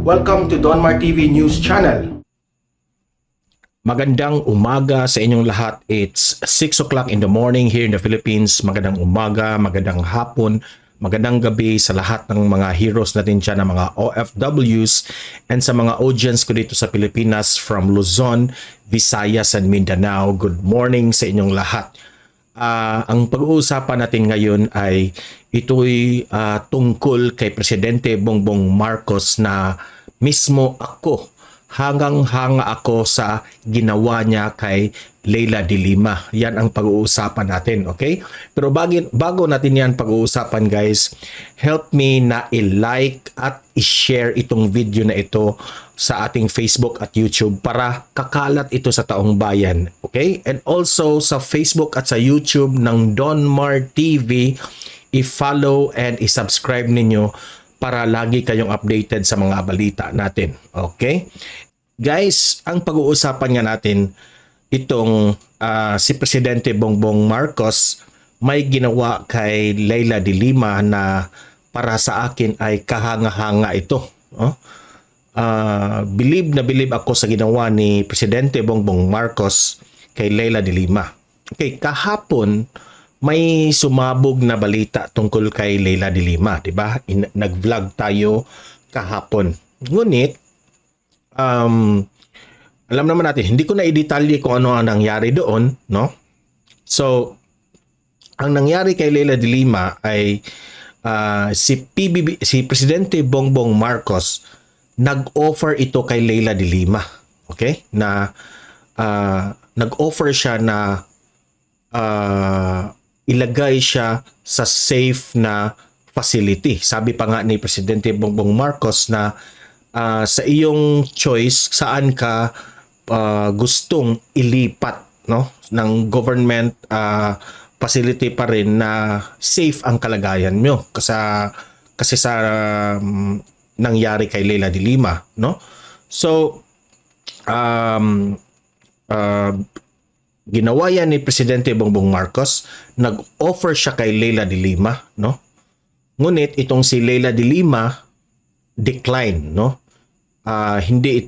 Welcome to Donmar TV News Channel. Magandang umaga sa inyong lahat. It's 6 o'clock in the morning here in the Philippines. Magandang umaga, magandang hapon, magandang gabi sa lahat ng mga heroes natin dyan, ng mga OFWs and sa mga audience ko dito sa Pilipinas from Luzon, Visayas and Mindanao. Good morning sa inyong lahat. Ang pag-uusapan natin ngayon ay ito'y tungkol kay Presidente Bongbong Marcos na mismo ako, hangang-hanga ako sa ginawa niya kay Leila de Lima. Yan ang pag-uusapan natin, okay? Pero bago natin yan pag-uusapan guys, help me na i-like at i-share itong video na ito sa ating Facebook at YouTube para kakalat ito sa taong bayan, okay? And also sa Facebook at sa YouTube ng Donmar TV, i-follow and i-subscribe ninyo para lagi kayong updated sa mga balita natin, okay? Guys, ang pag-uusapan nga natin itong si Presidente Bongbong Marcos may ginawa kay Leila de Lima na para sa akin ay kahanga-hanga ito. Believe na believe ako sa ginawa ni Presidente Bongbong Marcos kay Leila de Lima. Okay, kahapon may sumabog na balita tungkol kay Leila de Lima, 'di ba? Nag-vlog tayo kahapon. Ngunit alam naman natin, hindi ko na i-detalye kung ano ang nangyari doon, no? So, ang nangyari kay Leila de Lima ay si Presidente Bongbong Marcos nag-offer ito kay Leila de Lima, okay? Na nag-offer siya na ilagay siya sa safe na facility. Sabi pa nga ni Presidente Bongbong Marcos na sa iyong choice saan ka gustong ilipat, no, ng government facility pa rin na safe ang kalagayan mo kasi sa nangyari kay Leila de Lima, no? So ginawa yan ni Presidente Bongbong Marcos, nag-offer siya kay Leila de Lima, no? Ngunit itong si Leila de Lima decline, no? Hindi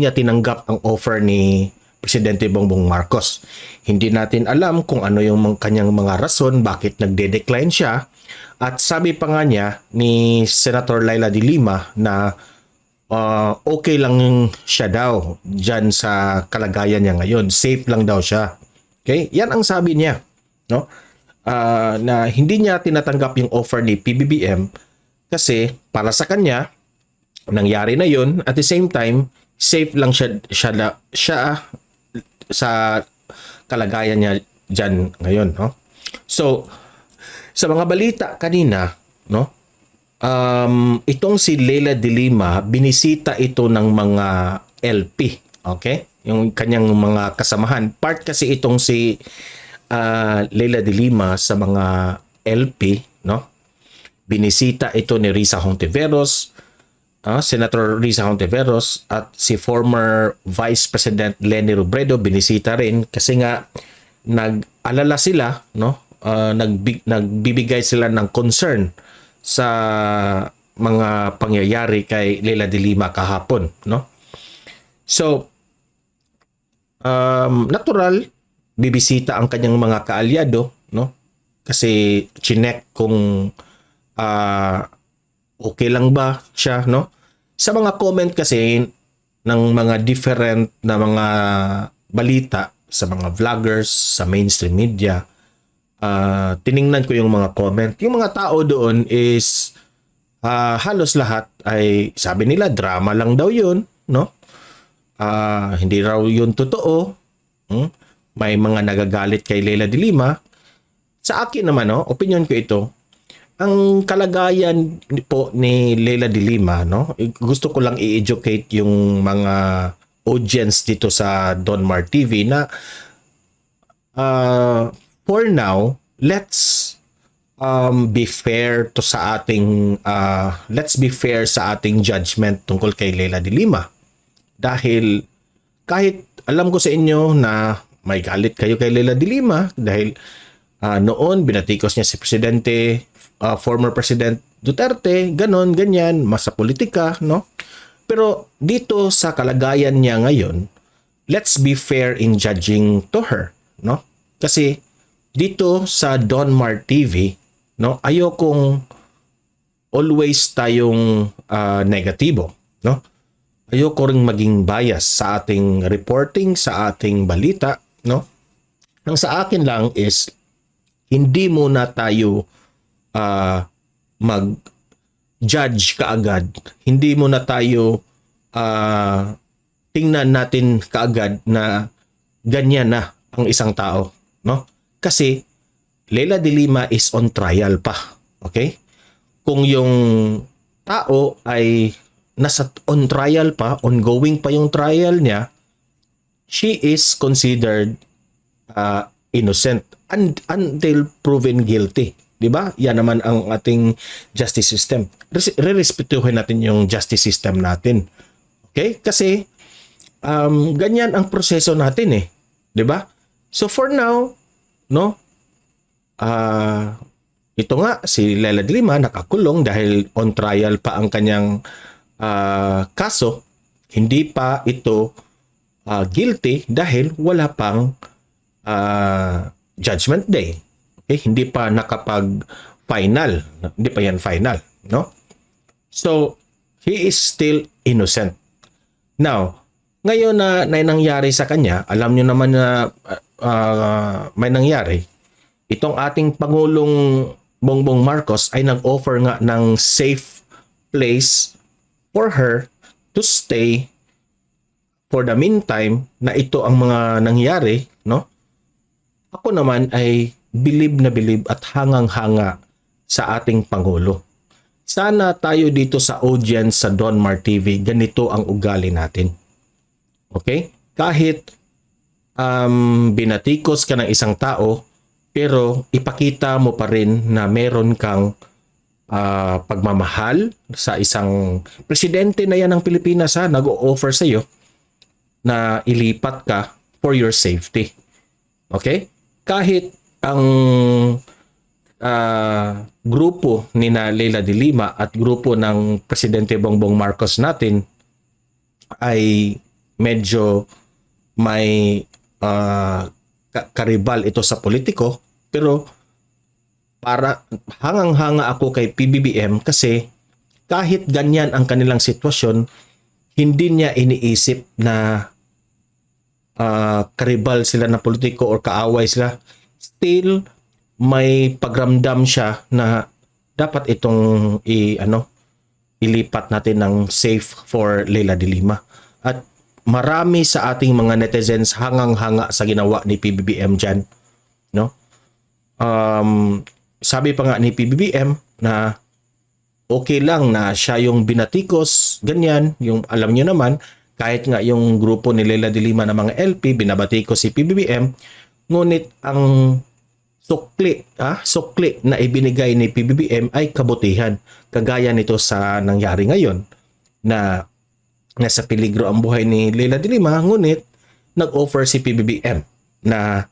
niya tinanggap ang offer ni Presidente Bongbong Marcos. Hindi natin alam kung ano yung kanyang mga rason bakit nagde-decline siya. At sabi pa nga niya ni Senator Leila de Lima na okay lang siya daw dyan sa kalagayan niya ngayon. Safe lang daw siya. Okay? Yan ang sabi niya, no? Na hindi niya tinatanggap yung offer ni PBBM kasi para sa kanya nangyari na yun, at the same time safe lang siya sa kalagayan niya dyan ngayon, no? So sa mga balita kanina, no, itong si Leila de Lima, binisita ito ng mga LP, okay? Yung kanyang mga kasamahan. Part kasi itong si Leila de Lima sa mga LP, no? Binisita ito ni Risa Hontiveros, Senator Risa Hontiveros, at si former Vice President Leni Robredo binisita rin kasi nga nag-alala sila, no? Nagbibigay sila ng concern sa mga pangyayari kay Leila de Lima kahapon, no? So natural bibisita ang kanyang mga kaalyado, no? Kasi chinek kung okay lang ba siya, no? Sa mga comment kasi ng mga different na mga balita sa mga vloggers, sa mainstream media, tiningnan ko yung mga comment. Yung mga tao doon is halos lahat ay sabi nila drama lang daw yun, no? Hindi raw yun totoo. May mga nagagalit kay Leila de Lima. Sa akin naman, no, opinion ko ito, ang kalagayan po ni Leila de Lima, no, gusto ko lang i-educate yung mga audience dito sa Donmar TV na for now, let's be fair to sa ating let's be fair sa ating judgment tungkol kay Leila de Lima. Dahil kahit alam ko sa inyo na may galit kayo kay Leila de Lima dahil noon binatikos niya si Presidente former President Duterte, ganon, ganyan, masa politika, no? Pero dito sa kalagayan niya ngayon, let's be fair in judging to her, no? Kasi dito sa Don Mar TV, no, ayokong always tayong negatibo, no? Ayoko ring maging bias sa ating reporting, sa ating balita, no? Ang sa akin lang is hindi muna tayo mag-judge kaagad. Hindi muna tayo tingnan natin kaagad na ganyan na ang isang tao, no? Kasi Leila de Lima is on trial pa, okay? Kung yung tao ay nasa on trial pa, ongoing pa yung trial niya, she is considered innocent until proven guilty. 'Di ba? Yan naman ang ating justice system. Rerespetuhin natin yung justice system natin. Okay? Kasi ganyan ang proseso natin eh. 'Di ba? So for now, no? Ito nga si Leila de Lima nakakulong dahil on trial pa ang kanyang kaso. Hindi pa ito guilty dahil wala pang judgment day. Okay, hindi pa nakapag-final. Hindi pa yan final, no? So, he is still innocent. Now, ngayon na nangyari sa kanya, alam nyo naman na may nangyari. Itong ating Pangulong Bongbong Marcos ay nag-offer nga ng safe place for her to stay for the meantime na ito ang mga nangyari, no? Ako naman ay bilib na bilib at hangang-hanga sa ating Pangulo. Sana tayo dito sa audience sa Don Mar TV, ganito ang ugali natin. Okay? Kahit binatikos ka ng isang tao, pero ipakita mo pa rin na meron kang pagmamahal sa isang presidente na yan ng Pilipinas, ha, nag-o-offer sa iyo na ilipat ka for your safety. Okay? Kahit ang grupo ni Leila de Lima at grupo ng Presidente Bongbong Marcos natin ay medyo may karibal ito sa politiko, pero para hangang-hanga ako kay PBBM kasi kahit ganyan ang kanilang sitwasyon, hindi niya iniisip na karibal sila na politiko or kaaway sila. Still may pagramdam siya na dapat itong ilipat natin ng safe for Leila de Lima. At marami sa ating mga netizens hangang-hanga sa ginawa ni PBBM dyan, no? Sabi pa nga ni PBBM na okay lang na siya yung binatikos, ganyan, yung alam niyo naman, kahit nga yung grupo ni Leila de Lima na mga LP, binabatikos si PBBM, ngunit ang sukli na ibinigay ni PBBM ay kabutihan. Kagaya nito sa nangyari ngayon na nasa peligro ang buhay ni Leila de Lima, ngunit nag-offer si PBBM na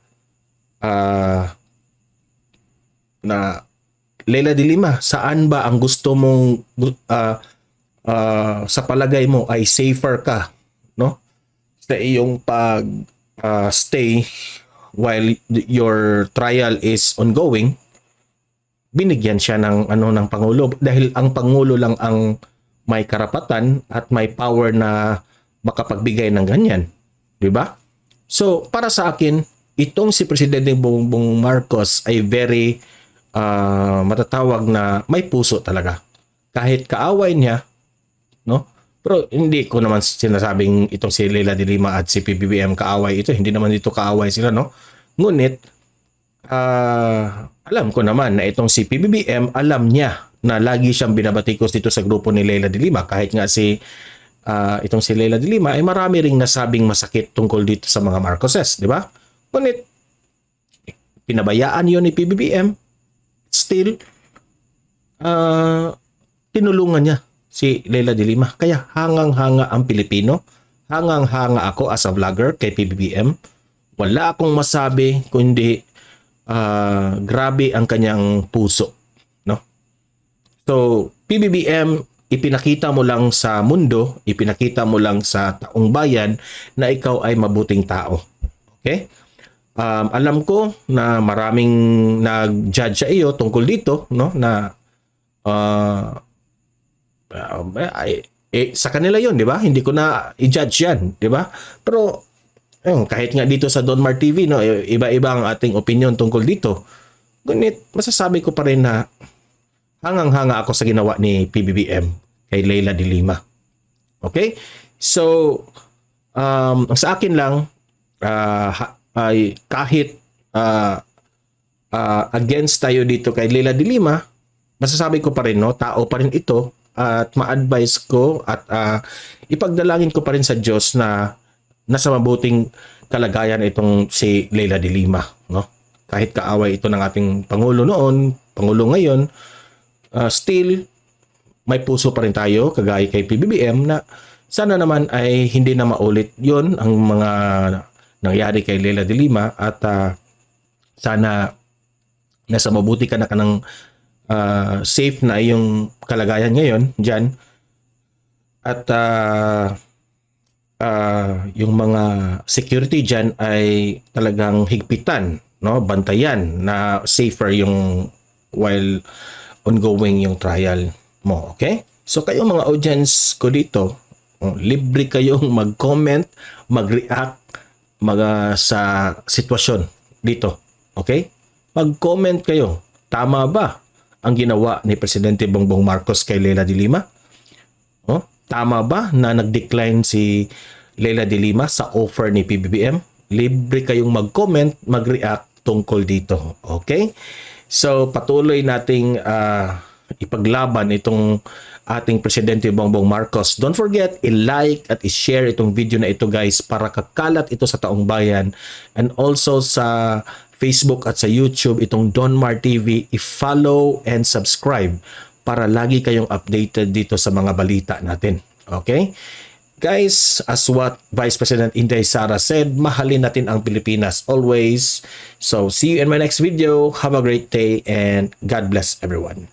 Leila de Lima, saan ba ang gusto mong sa palagay mo ay safer ka, no? Sa iyong pag stay while your trial is ongoing. Binigyan siya ng ng pangulo dahil ang pangulo lang ang may karapatan at may power na makapagbigay ng ganyan, 'di ba? So, para sa akin, itong si Presidente Bongbong Marcos ay very matatawag na may puso talaga. Kahit kaaway niya, no? Pero hindi ko naman sinasabing itong si Leila de Lima at si PBBM kaaway ito. Hindi naman dito kaaway sila, no? Ngunit, alam ko naman na itong si PBBM, alam niya na lagi siyang binabatikos dito sa grupo ni Leila de Lima. Kahit nga itong si Leila de Lima ay marami ring nasabing masakit tungkol dito sa mga Marcoses, di ba? Ngunit, pinabayaan yon ni PBBM. Still, tinulungan niya si Leila de Lima. Kaya hangang-hanga ang Pilipino. Hangang-hanga ako as a vlogger kay PBBM. Wala akong masabi kundi grabe ang kanyang puso, no? So So, PBBM, ipinakita mo lang sa mundo, ipinakita mo lang sa taong bayan na ikaw ay mabuting tao. Okay? Alam ko na maraming nag-judge sa iyo tungkol dito, no? Na sa kanila 'yon, 'di ba? Hindi ko na i-judge 'yan, 'di ba? Pero kahit nga dito sa Donmar TV, no, iba-iba ang ating opinion tungkol dito. Ngunit masasabi ko pa rin na hangang-hanga ako sa ginawa ni PBBM kay Leila de Lima. Okay? So, sa akin lang, ay kahit against tayo dito kay Leila de Lima, masasabi ko pa rin, no, tao pa rin ito, at ma-advise ko at ipagdalangin ko pa rin sa Diyos na nasa mabuting kalagayan itong si Leila de Lima, no? Kahit kaaway ito ng ating Pangulo noon, Pangulo ngayon, still may puso pa rin tayo kagaya kay PBBM na sana naman ay hindi na maulit yon ang mga nangyari kay Leila de Lima, at sana nasa mabuti ka na kanang safe na iyong kalagayan ngayon dyan, at yung mga security dyan ay talagang higpitan, no, bantayan na safer yung while ongoing yung trial mo. Okay, so kayo mga audience ko dito, libre kayong mag-comment, mag-react sa sitwasyon dito. Okay, mag-comment kayo, tama ba ang ginawa ni Presidente Bongbong Marcos kay Leila de Lima? Tama ba na nag-decline si Leila de Lima sa offer ni PBBM? Libre kayong mag-comment, mag-react tungkol dito. Okay? So, patuloy nating ipaglaban itong ating Presidente Bongbong Marcos. Don't forget, i-like at i-share itong video na ito, guys, para kakalat ito sa taong bayan. And also sa Facebook at sa YouTube, itong Donmar TV, i-follow and subscribe para lagi kayong updated dito sa mga balita natin. Okay? Guys, as what Vice President Inday Sara said, mahalin natin ang Pilipinas always. So, see you in my next video. Have a great day and God bless everyone.